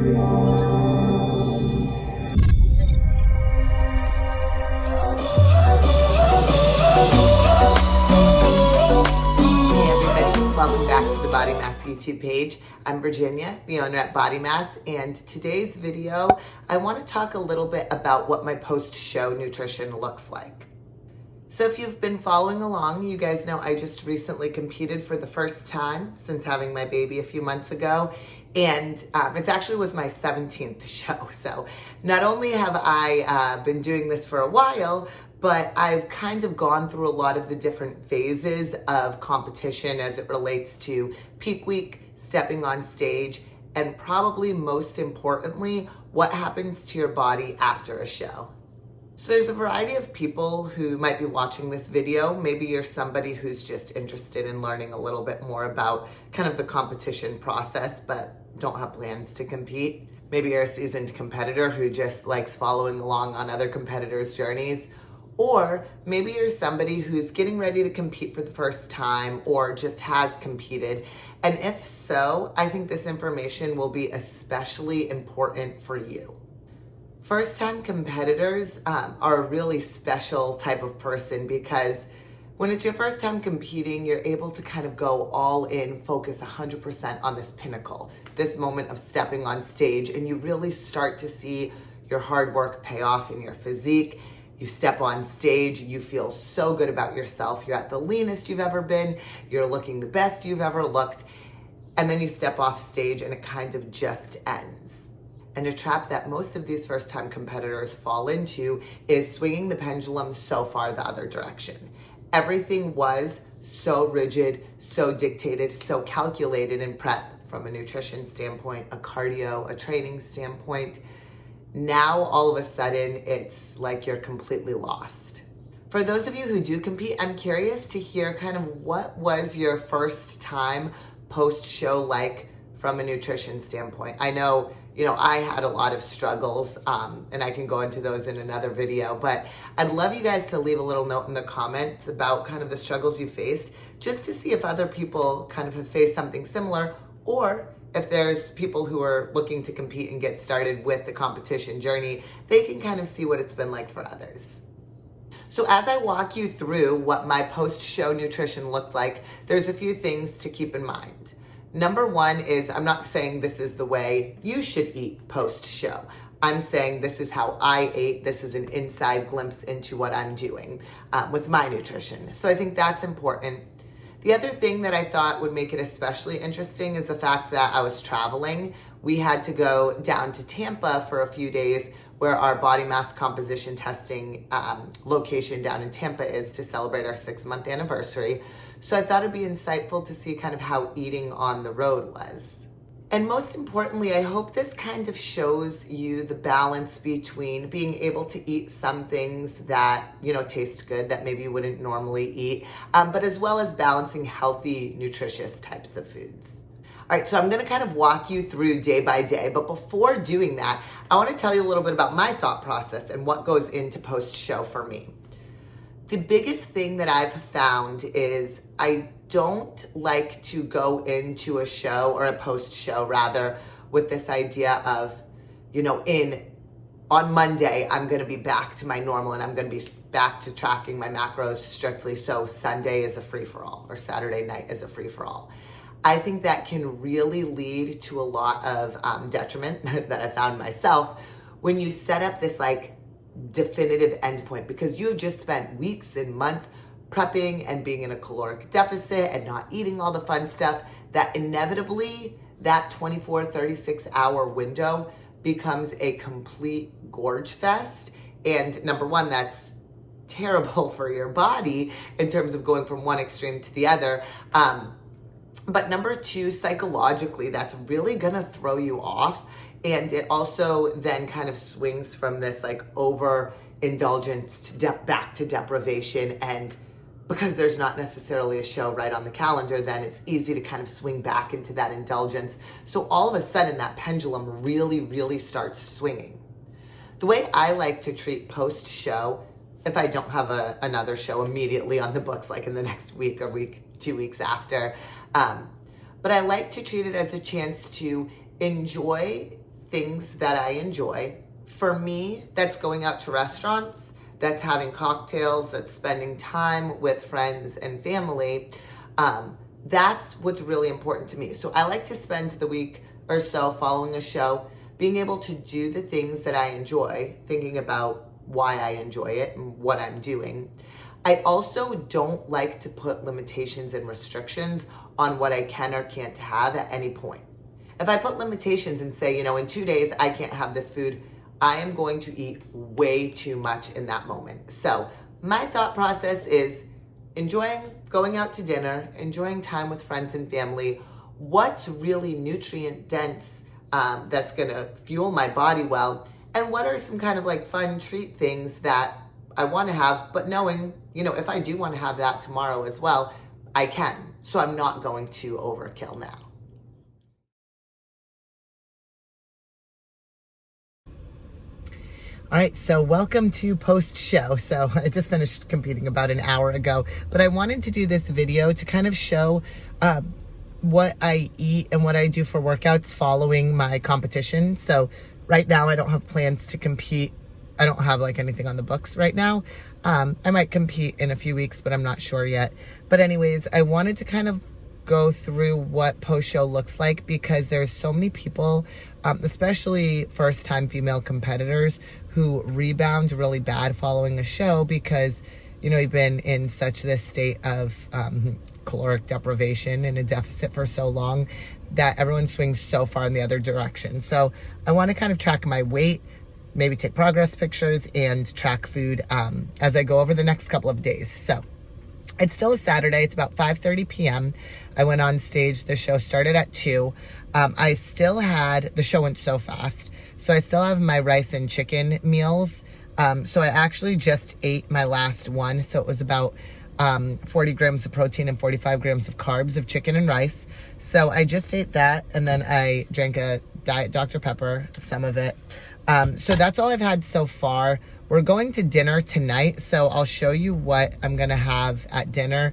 Welcome back to the Body Mass YouTube page. I'm Virginia, the owner at Body Mass, and today's video, I want to talk a little bit about what my post-show nutrition looks like. So if you've been following along, you guys know I just recently competed for the first time since having my baby a few months ago, and it actually was my 17th show. So not only have I been doing this for a while, but I've kind of gone through a lot of the different phases of competition as it relates to peak week, stepping on stage, and probably most importantly, what happens to your body after a show. So there's a variety of people who might be watching this video. Maybe you're somebody who's just interested in learning a little bit more about kind of the competition process, but don't have plans to compete. Maybe you're a seasoned competitor who just likes following along on other competitors' journeys. Or maybe you're somebody who's getting ready to compete for the first time or just has competed. And if so, I think this information will be especially important for you. First-time competitors are a really special type of person because when it's your first time competing, you're able to kind of go all in, focus 100% on this pinnacle, this moment of stepping on stage, and you really start to see your hard work pay off in your physique. You step on stage, you feel so good about yourself. You're at the leanest you've ever been. You're looking the best you've ever looked. And then you step off stage and it kind of just ends. And a trap that most of these first-time competitors fall into is swinging the pendulum so far the other direction. Everything was so rigid, so dictated, so calculated in prep from a nutrition standpoint, a cardio, a training standpoint. Now, all of a sudden, it's like you're completely lost. For those of you who do compete, I'm curious to hear kind of what was your first time post-show like from a nutrition standpoint. I know, I had a lot of struggles, and I can go into those in another video, but I'd love you guys to leave a little note in the comments about kind of the struggles you faced, just to see if other people kind of have faced something similar, or if there's people who are looking to compete and get started with the competition journey, they can kind of see what it's been like for others. So as I walk you through what my post-show nutrition looked like, there's a few things to keep in mind. Number one is I'm not saying this is the way you should eat post-show. I'm saying this is how I ate. This is an inside glimpse into what I'm doing with my nutrition. So I think that's important. The other thing that I thought would make it especially interesting is the fact that I was traveling. We had to go down to Tampa for a few days where our body mass composition testing location down in Tampa is to celebrate our 6-month anniversary. So I thought it'd be insightful to see kind of how eating on the road was. And most importantly, I hope this kind of shows you the balance between being able to eat some things that, taste good that maybe you wouldn't normally eat, but as well as balancing healthy, nutritious types of foods. All right, so I'm gonna kind of walk you through day by day, but before doing that, I wanna tell you a little bit about my thought process and what goes into post-show for me. The biggest thing that I've found is I don't like to go into a show or a post-show rather with this idea of, on Monday, I'm going to be back to my normal and I'm going to be back to tracking my macros strictly. So Sunday is a free-for-all or Saturday night is a free-for-all. I think that can really lead to a lot of detriment that I found myself when you set up this definitive endpoint, because you have just spent weeks and months prepping and being in a caloric deficit and not eating all the fun stuff, that inevitably that 24, 36 hour window becomes a complete gorge fest. And number one, that's terrible for your body in terms of going from one extreme to the other. But number two, psychologically, that's really gonna throw you off. And it also then kind of swings from this over-indulgence to back to deprivation. And because there's not necessarily a show right on the calendar, then it's easy to kind of swing back into that indulgence. So all of a sudden that pendulum really, really starts swinging. The way I like to treat post-show, if I don't have another show immediately on the books, like in the next week or 2 weeks after, but I like to treat it as a chance to enjoy things that I enjoy. For me, that's going out to restaurants, that's having cocktails, that's spending time with friends and family. That's what's really important to me. So I like to spend the week or so following a show, being able to do the things that I enjoy, thinking about why I enjoy it and what I'm doing. I also don't like to put limitations and restrictions on what I can or can't have at any point. If I put limitations and say, in 2 days I can't have this food, I am going to eat way too much in that moment. So my thought process is enjoying going out to dinner, enjoying time with friends and family, what's really nutrient dense that's gonna fuel my body well, and what are some kind of like fun treat things that I wanna have, but knowing, if I do wanna have that tomorrow as well, I can. So I'm not going to overkill now. All right, so welcome to post-show. So I just finished competing about an hour ago, but I wanted to do this video to kind of show what I eat and what I do for workouts following my competition. So right now I don't have plans to compete. I don't have like anything on the books right now. I might compete in a few weeks, but I'm not sure yet. But anyways, I wanted to kind of go through what post-show looks like because there's so many people, especially first-time female competitors, who rebound really bad following a show because, you've been in such this state of caloric deprivation and a deficit for so long that everyone swings so far in the other direction. So I want to kind of track my weight, maybe take progress pictures, and track food as I go over the next couple of days. So it's still a Saturday. It's about 5:30 p.m. I went on stage. The show started at 2. I still had, the show went so fast, so I still have my rice and chicken meals. So I actually just ate my last one. So it was about 40 grams of protein and 45 grams of carbs of chicken and rice. So I just ate that, and then I drank a Diet Dr. Pepper, some of it. So that's all I've had so far. We're going to dinner tonight, so I'll show you what I'm gonna have at dinner.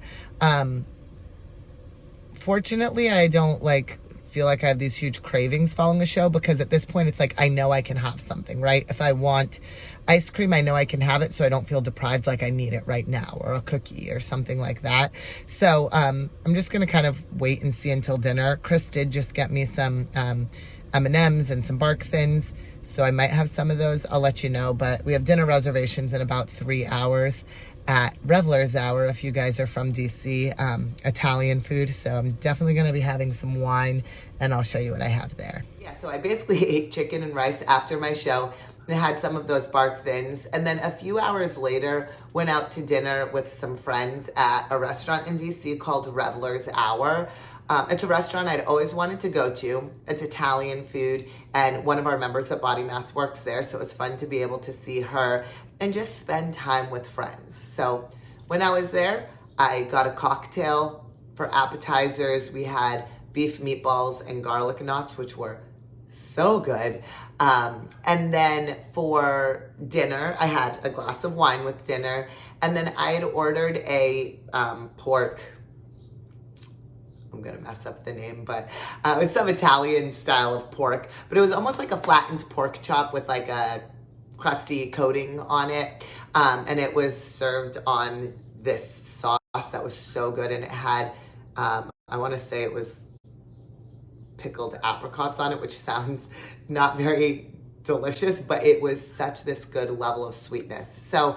Fortunately, I don't feel like I have these huge cravings following the show because at this point it's like I know I can have something, right? If I want ice cream, I know I can have it, so I don't feel deprived like I need it right now, or a cookie or something like that. So I'm just gonna kind of wait and see until dinner. Chris did just get me some M&Ms and some Bark Thins, so I might have some of those. I'll let you know, but we have dinner reservations in about 3 hours at Revelers Hour if you guys are from DC, Italian food. So I'm definitely going to be having some wine, and I'll show you what I have there. Yeah, so I basically ate chicken and rice after my show. I had some of those Bark Thins, and then a few hours later went out to dinner with some friends at a restaurant in DC called Revelers Hour. It's a restaurant I'd always wanted to go to. It's Italian food, and one of our members at Body Mass works there, so it was fun to be able to see her and just spend time with friends. So when I was there, I got a cocktail for appetizers. We had beef meatballs and garlic knots, which were so good. And then for dinner, I had a glass of wine with dinner, and then I had ordered a pork, I'm gonna mess up the name, but it was some Italian style of pork, but it was almost like a flattened pork chop with like a crusty coating on it. And it was served on this sauce that was so good, and it had, I wanna say it was pickled apricots on it, which sounds not very delicious, but it was such this good level of sweetness. So,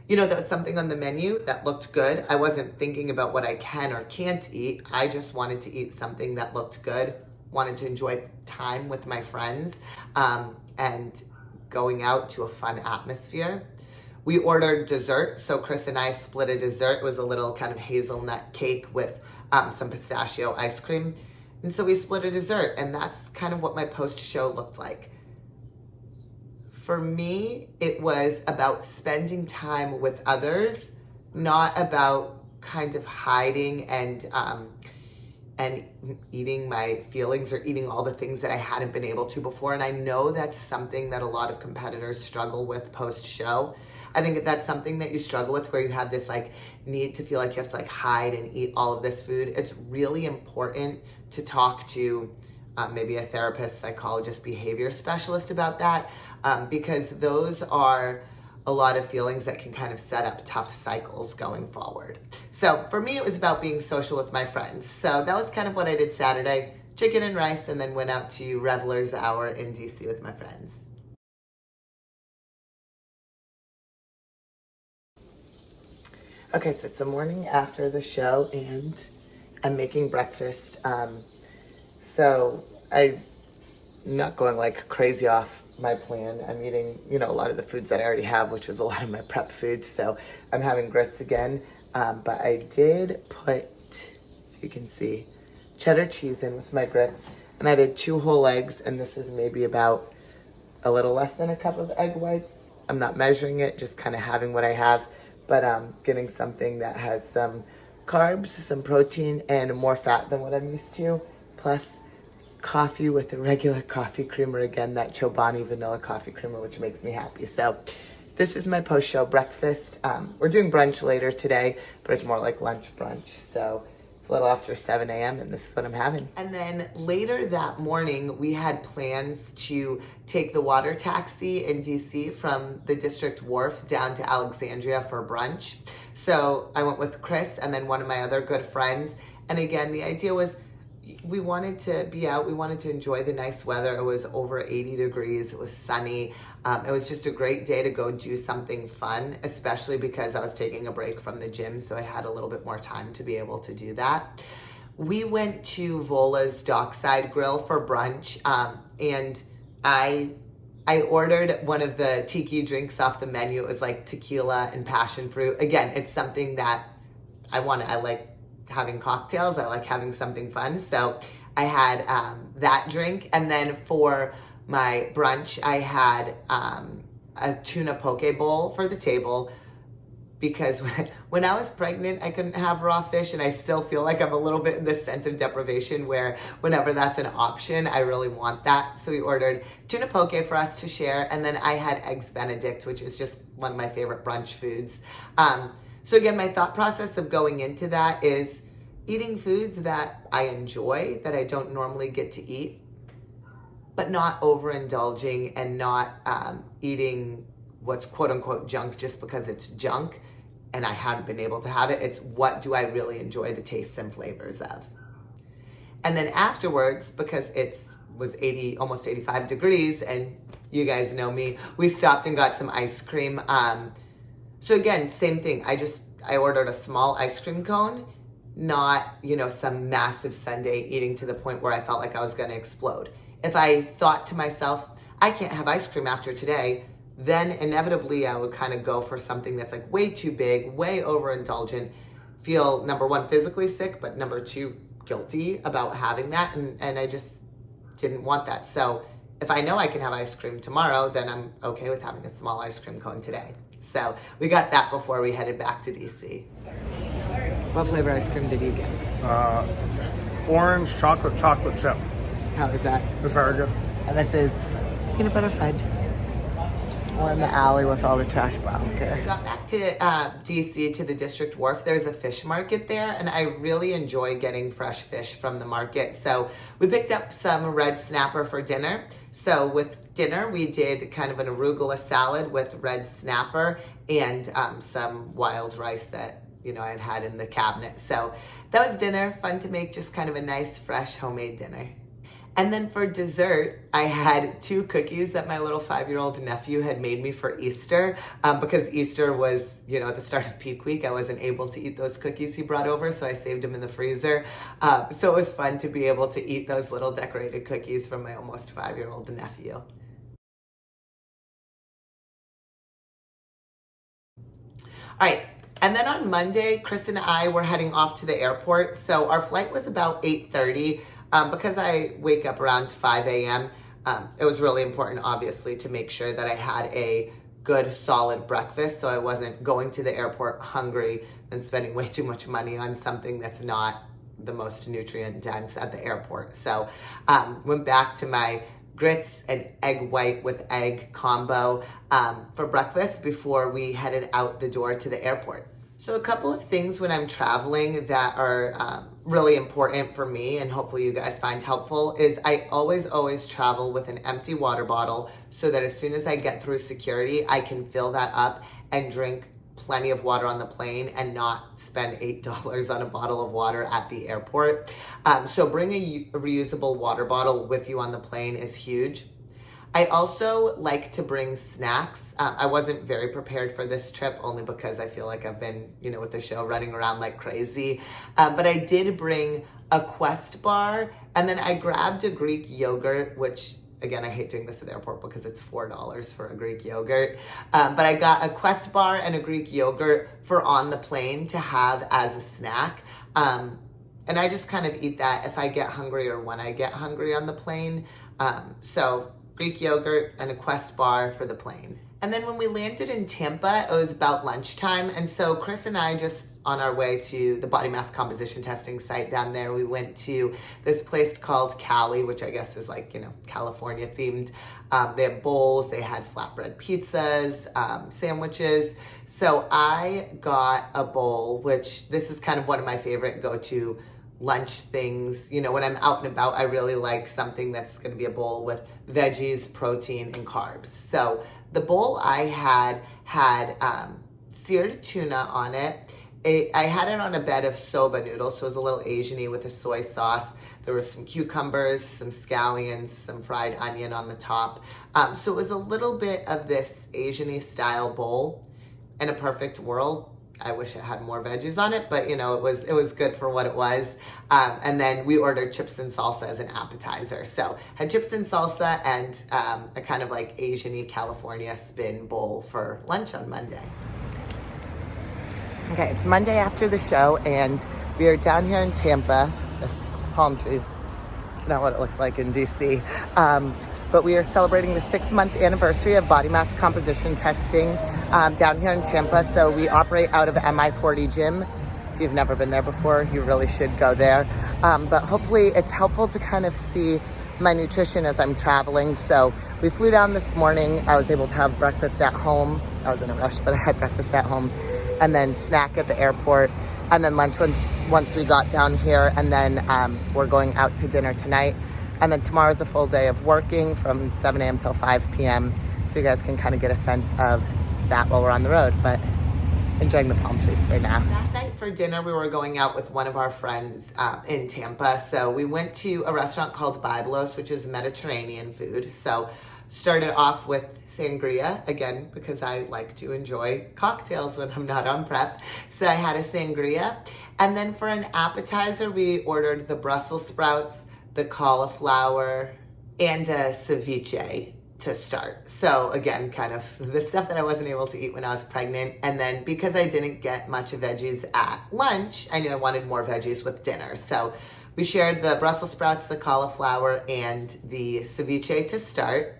that was something on the menu that looked good. I wasn't thinking about what I can or can't eat. I just wanted to eat something that looked good, wanted to enjoy time with my friends, and going out to a fun atmosphere. We ordered dessert, so Chris and I split a dessert. It was a little kind of hazelnut cake with some pistachio ice cream. And so we split a dessert, and that's kind of what my post-show looked like. For me, it was about spending time with others, not about kind of hiding and eating my feelings or eating all the things that I hadn't been able to before. And I know that's something that a lot of competitors struggle with post-show. I think if that's something that you struggle with, where you have this need to feel like you have to hide and eat all of this food, it's really important to talk to maybe a therapist, psychologist, behavior specialist about that, because those are a lot of feelings that can kind of set up tough cycles going forward. So for me, it was about being social with my friends. So that was kind of what I did Saturday, chicken and rice, and then went out to Revelers Hour in DC with my friends. Okay, so it's the morning after the show and I'm making breakfast. So I'm not going like crazy off my plan. I'm eating, a lot of the foods that I already have, which is a lot of my prep foods. So I'm having grits again. But I did put, if you can see, cheddar cheese in with my grits. And I did 2 whole eggs, and this is maybe about a little less than a cup of egg whites. I'm not measuring it, just kind of having what I have. But getting something that has some carbs, some protein, and more fat than what I'm used to. Plus coffee with a regular coffee creamer, again, that Chobani vanilla coffee creamer, which makes me happy. So this is my post-show breakfast. We're doing brunch later today, but it's more like lunch brunch. So it's a little after 7 a.m. and this is what I'm having. And then later that morning, we had plans to take the water taxi in DC from the District Wharf down to Alexandria for brunch. So I went with Chris and then one of my other good friends. And again, the idea was we wanted to be out. We wanted to enjoy the nice weather. It was over 80 degrees. It was sunny. It was just a great day to go do something fun, especially because I was taking a break from the gym, so I had a little bit more time to be able to do that. We went to Vola's Dockside Grill for brunch, and I ordered one of the tiki drinks off the menu. It was like tequila and passion fruit. Again, it's something that I like having cocktails. I like having something fun. So I had that drink. And then for my brunch, I had a tuna poke bowl for the table because when I was pregnant, I couldn't have raw fish, and I still feel like I'm a little bit in this sense of deprivation where whenever that's an option, I really want that. So we ordered tuna poke for us to share, and then I had eggs Benedict, which is just one of my favorite brunch foods. So again, my thought process of going into that is eating foods that I enjoy, that I don't normally get to eat, but not overindulging and not eating what's quote unquote junk just because it's junk and I haven't been able to have it. It's what do I really enjoy the tastes and flavors of. And then afterwards, because was almost 85 degrees, and you guys know me, we stopped and got some ice cream. So again, same thing. I ordered a small ice cream cone, not, some massive sundae eating to the point where I felt like I was going to explode. If I thought to myself, I can't have ice cream after today, then inevitably I would kind of go for something that's like way too big, way overindulgent, feel number one, physically sick, but number two, guilty about having that. And I just didn't want that. So if I know I can have ice cream tomorrow, then I'm okay with having a small ice cream cone today. So we got that before we headed back to DC. What flavor ice cream did you get? Orange chocolate chip. How is that? It's very good. And this is peanut butter fudge. We're in the alley with all the trash. Wow, okay. We got back to DC to the District Wharf. There's a fish market there, and I really enjoy getting fresh fish from the market. So we picked up some red snapper for dinner. So with dinner, we did kind of an arugula salad with red snapper and some wild rice that I'd had in the cabinet. So that was dinner. Fun to make, just kind of a nice, fresh, homemade dinner. And then for dessert, I had 2 cookies that my little 5-year-old nephew had made me for Easter. Because Easter was, at the start of peak week, I wasn't able to eat those cookies he brought over, so I saved them in the freezer. So it was fun to be able to eat those little decorated cookies from my almost 5-year-old nephew. All right. And then on Monday, Chris and I were heading off to the airport. So our flight was about 8:30. Because I wake up around 5 a.m., it was really important, obviously, to make sure that I had a good, solid breakfast so I wasn't going to the airport hungry and spending way too much money on something that's not the most nutrient dense at the airport. So went back to my grits and egg white with egg combo for breakfast before we headed out the door to the airport. So a couple of things when I'm traveling that are really important for me, and hopefully you guys find helpful, is I always travel with an empty water bottle so that as soon as I get through security, I can fill that up and drink plenty of water on the plane and not spend $8 on a bottle of water at the airport. So bringing a reusable water bottle with you on the plane is huge. I also like to bring snacks. I wasn't very prepared for this trip only because I feel like I've been, with the show running around like crazy. But I did bring a Quest bar, and then I grabbed a Greek yogurt, which again, I hate doing this at the airport because it's $4 for a Greek yogurt. But I got a Quest bar and a Greek yogurt for on the plane to have as a snack. And I just kind of eat that if I get hungry or when I get hungry on the plane. So Greek yogurt and a Quest bar for the plane. And then when we landed in Tampa, it was about lunchtime. And so Chris and I, just on our way to the body mass composition testing site down there, we went to this place called Cali, which I guess is like, California themed. They have bowls, they had flatbread pizzas, sandwiches. So I got a bowl, which this is kind of one of my favorite go-to lunch things. When I'm out and about, I really like something that's going to be a bowl with veggies, protein, and carbs. So the bowl I had seared tuna on it. I had it on a bed of soba noodles, so it was a little Asian-y with a soy sauce. There were some cucumbers, some scallions, some fried onion on the top. So it was a little bit of this Asian-y style bowl. In a perfect world, I wish it had more veggies on it, but it was good for what it was. And then we ordered chips and salsa as an appetizer. So had chips and salsa and a kind of like Asian-y California spin bowl for lunch on Monday. Okay, it's Monday after the show, and we are down here in Tampa. This palm trees, it's not what it looks like in DC. But we are celebrating the 6-month anniversary of body mass composition testing down here in Tampa. So we operate out of MI40 Gym. If you've never been there before, you really should go there. But hopefully it's helpful to kind of see my nutrition as I'm traveling. So we flew down this morning. I was able to have breakfast at home. I was in a rush, but I had breakfast at home. And then snack at the airport. And then lunch once we got down here. And then we're going out to dinner tonight. And then tomorrow's a full day of working from 7 a.m. till 5 p.m. So you guys can kind of get a sense of that while we're on the road, but enjoying the palm trees for now. That night for dinner, we were going out with one of our friends in Tampa. So we went to a restaurant called Biblos, which is Mediterranean food. So started off with sangria, again, because I like to enjoy cocktails when I'm not on prep. So I had a sangria. And then for an appetizer, we ordered the Brussels sprouts, the cauliflower, and a ceviche to start. So again, kind of the stuff that I wasn't able to eat when I was pregnant. And then because I didn't get much of veggies at lunch, I knew I wanted more veggies with dinner. So we shared the Brussels sprouts, the cauliflower, and the ceviche to start.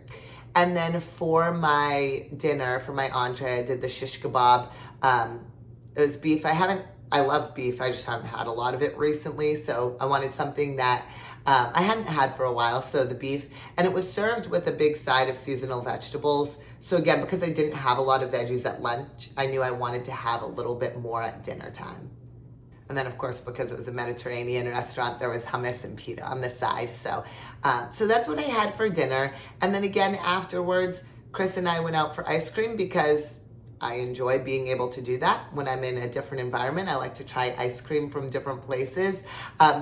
And then for my dinner, for my entree, I did the shish kebab. It was beef. I love beef. I just haven't had a lot of it recently. So I wanted something that I hadn't had for a while, so the beef. And it was served with a big side of seasonal vegetables. So again, because I didn't have a lot of veggies at lunch, I knew I wanted to have a little bit more at dinner time. And then, of course, because it was a Mediterranean restaurant, there was hummus and pita on the side. So that's what I had for dinner. And then again, afterwards, Chris and I went out for ice cream because I enjoy being able to do that when I'm in a different environment. I like to try ice cream from different places.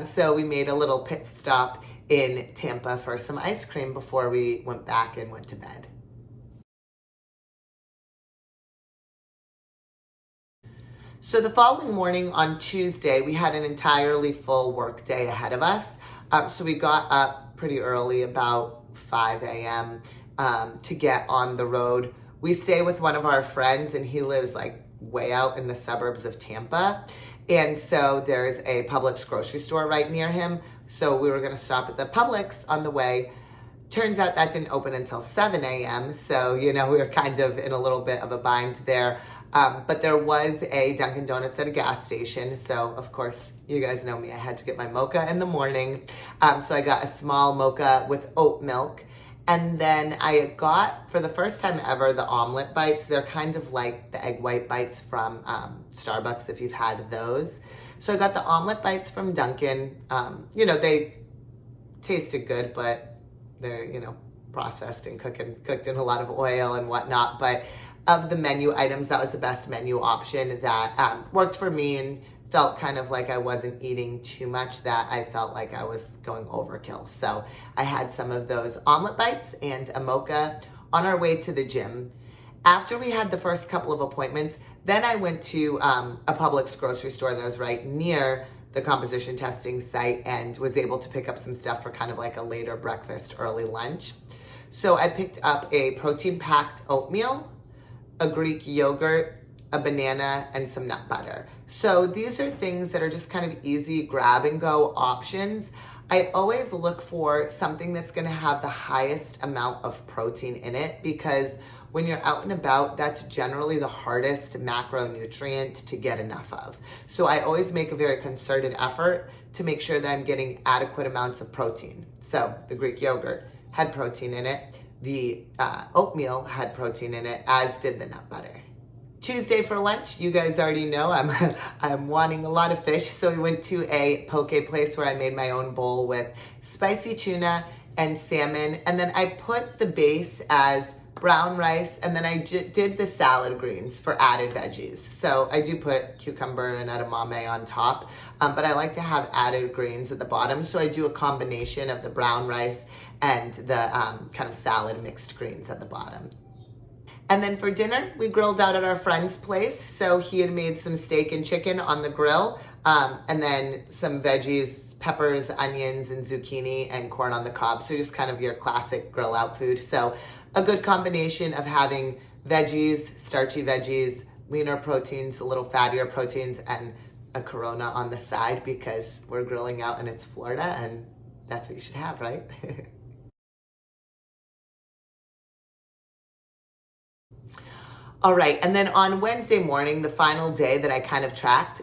So we made a little pit stop in Tampa for some ice cream before we went back and went to bed. So the following morning on Tuesday, we had an entirely full work day ahead of us. So we got up pretty early, about 5 a.m. To get on the road. We stay with one of our friends, and he lives like way out in the suburbs of Tampa. And so there's a Publix grocery store right near him. So we were going to stop at the Publix on the way. Turns out that didn't open until 7 a.m. So, we were kind of in a little bit of a bind there. But there was a Dunkin' Donuts at a gas station. So, of course, you guys know me. I had to get my mocha in the morning. So I got a small mocha with oat milk. And then I got, for the first time ever, the omelet bites. They're kind of like the egg white bites from Starbucks, if you've had those. So I got the omelet bites from Dunkin'. They tasted good, but they're, processed and cooked in a lot of oil and whatnot. But of the menu items, that was the best menu option that worked for me and felt kind of like I wasn't eating too much, that I felt like I was going overkill. So I had some of those omelet bites and a mocha on our way to the gym. After we had the first couple of appointments, then I went to a Publix grocery store that was right near the composition testing site and was able to pick up some stuff for kind of like a later breakfast, early lunch. So I picked up a protein-packed oatmeal, a Greek yogurt, a banana, and some nut butter. So these are things that are just kind of easy grab and go options. I always look for something that's gonna have the highest amount of protein in it, because when you're out and about, that's generally the hardest macronutrient to get enough of. So I always make a very concerted effort to make sure that I'm getting adequate amounts of protein. So the Greek yogurt had protein in it. The oatmeal had protein in it, as did the nut butter. Tuesday for lunch, you guys already know I'm wanting a lot of fish, so we went to a poke place where I made my own bowl with spicy tuna and salmon, and then I put the base as brown rice, and then I did the salad greens for added veggies. So I do put cucumber and edamame on top, but I like to have added greens at the bottom, so I do a combination of the brown rice and the kind of salad mixed greens at the bottom. And then for dinner, we grilled out at our friend's place. So he had made some steak and chicken on the grill, and then some veggies, peppers, onions, and zucchini, and corn on the cob. So just kind of your classic grill out food. So a good combination of having veggies, starchy veggies, leaner proteins, a little fattier proteins, and a Corona on the side, because we're grilling out and it's Florida, and that's what you should have, right? All right, and then on Wednesday morning, the final day that I kind of tracked,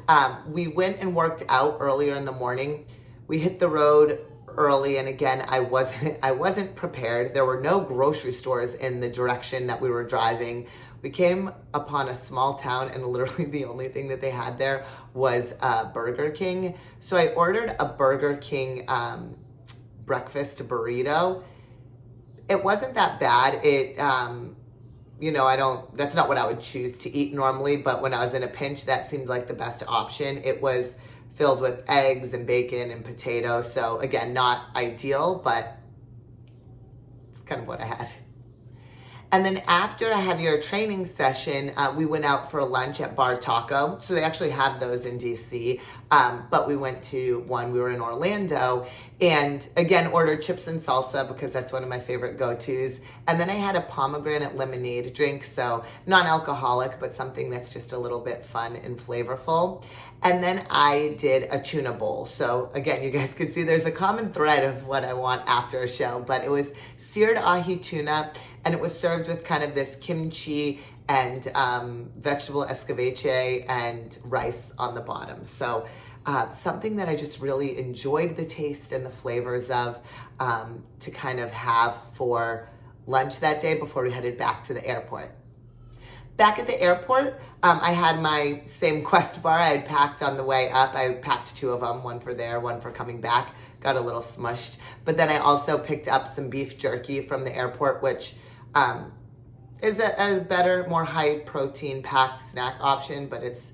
we went and worked out earlier in the morning. We hit the road early, and again, I wasn't prepared. There were no grocery stores in the direction that we were driving. We came upon a small town, and literally the only thing that they had there was Burger King. So I ordered a Burger King breakfast burrito. It wasn't that bad. That's not what I would choose to eat normally, but when I was in a pinch, that seemed like the best option. It was filled with eggs and bacon and potatoes. So again, not ideal, but it's kind of what I had. And then after a heavier training session, we went out for lunch at Bar Taco. So they actually have those in DC, but we went to one, we were in Orlando, and again, ordered chips and salsa because that's one of my favorite go-tos. And then I had a pomegranate lemonade drink, so non-alcoholic, but something that's just a little bit fun and flavorful. And then I did a tuna bowl. So again, you guys could see there's a common thread of what I want after a show, but it was seared ahi tuna, and it was served with kind of this kimchi and vegetable escabeche and rice on the bottom. So something that I just really enjoyed the taste and the flavors of, to kind of have for lunch that day before we headed back to the airport. Back at the airport, I had my same Quest bar I had packed on the way up. I packed two of them, one for there, one for coming back. Got a little smushed. But then I also picked up some beef jerky from the airport, which is a better, more high protein packed snack option, but it's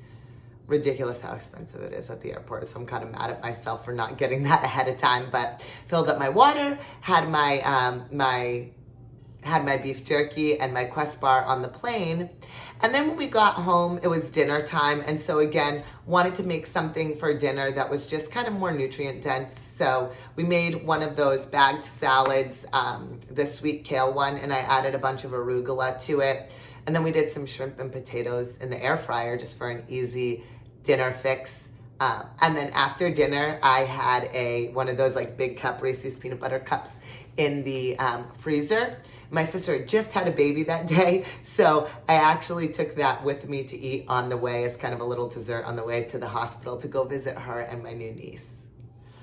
ridiculous how expensive it is at the airport. So I'm kind of mad at myself for not getting that ahead of time, but filled up my water, had my beef jerky and my Quest bar on the plane. And then when we got home, it was dinner time. And so again, wanted to make something for dinner that was just kind of more nutrient dense. So we made one of those bagged salads, the sweet kale one, and I added a bunch of arugula to it. And then we did some shrimp and potatoes in the air fryer just for an easy dinner fix. And then after dinner, I had one of those like big cup Reese's peanut butter cups in the freezer. My sister had just had a baby that day, so I actually took that with me to eat on the way as kind of a little dessert on the way to the hospital to go visit her and my new niece.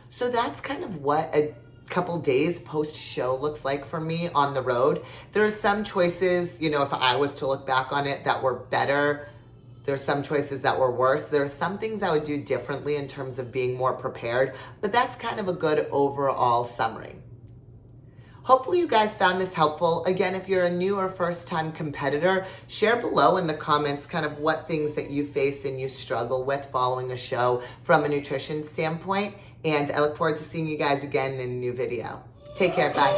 So that's kind of what a couple days post-show looks like for me on the road. There are some choices, if I was to look back on it, that were better There's some choices that were worse. There are some things I would do differently in terms of being more prepared, but that's kind of a good overall summary. Hopefully you guys found this helpful. Again, if you're a new or first-time competitor, share below in the comments kind of what things that you face and you struggle with following a show from a nutrition standpoint. And I look forward to seeing you guys again in a new video. Take care, bye.